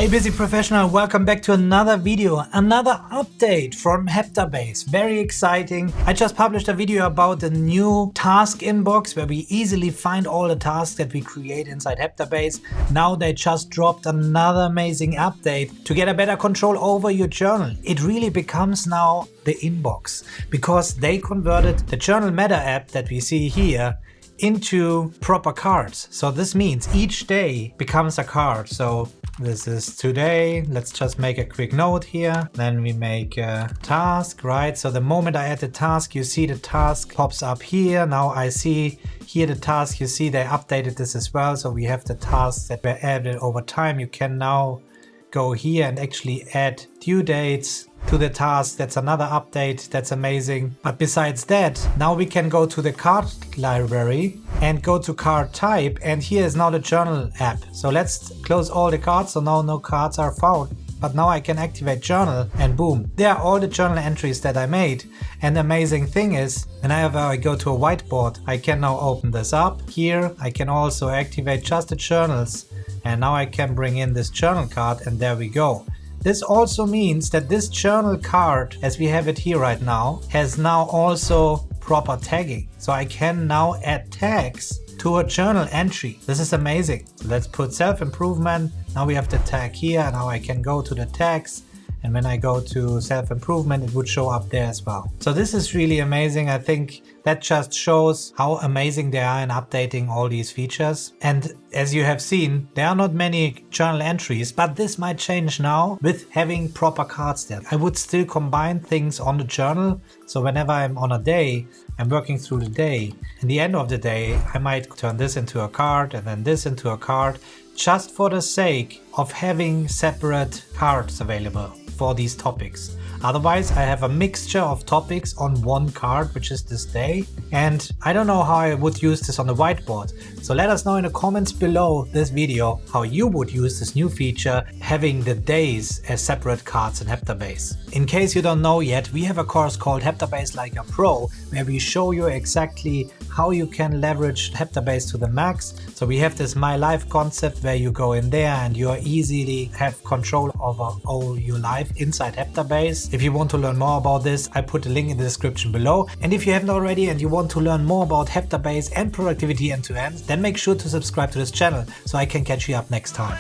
Hey busy professional, welcome back to another video, another update from Heptabase. Very exciting. I just published a video about the new task inbox where we easily find all the tasks that we create inside Heptabase. Now they just dropped another amazing update to get a better control over your journal. It really becomes now the inbox because they converted the journal meta app that we see here into proper cards. So this means each day becomes a card. So this is today. Let's just make a quick note here. Then we make a task, right? So the moment I add the task, you see the task pops up here. Now I see here the task, you see they updated this as well. So we have the tasks that were added over time. You can now go here and actually add due dates to the task. That's another update. That's amazing. But besides that, now we can go to the card library and go to card type, and here is now the journal app. So let's close all the cards. So now no cards are found, but now I can activate journal and boom, there are all the journal entries that I made. And the amazing thing is, whenever I go to a whiteboard, I can now open this up here. I can also activate just the journals, and now I can bring in this journal card, and there we go. This also means that this journal card, as we have it here right now, has now also proper tagging. So I can now add tags to a journal entry. This is amazing. So let's put self-improvement. Now we have the tag here. Now I can go to the tags. And when I go to self-improvement, it would show up there as well. So this is really amazing. I think that just shows how amazing they are in updating all these features. And as you have seen, there are not many journal entries, but this might change now with having proper cards there. I would still combine things on the journal. So whenever I'm on a day, I'm working through the day. In the end of the day, I might turn this into a card and then this into a card, just for the sake of having separate cards available for these topics. Otherwise, I have a mixture of topics on one card, which is this day. And I don't know how I would use this on the whiteboard. So let us know in the comments below this video how you would use this new feature, having the days as separate cards in Heptabase. In case you don't know yet, we have a course called Heptabase Like a Pro, where we show you exactly how you can leverage Heptabase to the max. So we have this My Life concept where you go in there and you easily have control over all your life inside Heptabase. If you want to learn more about this, I put a link in the description below. And if you haven't already and you want to learn more about Heptabase and productivity end-to-end, then make sure to subscribe to this channel so I can catch you up next time.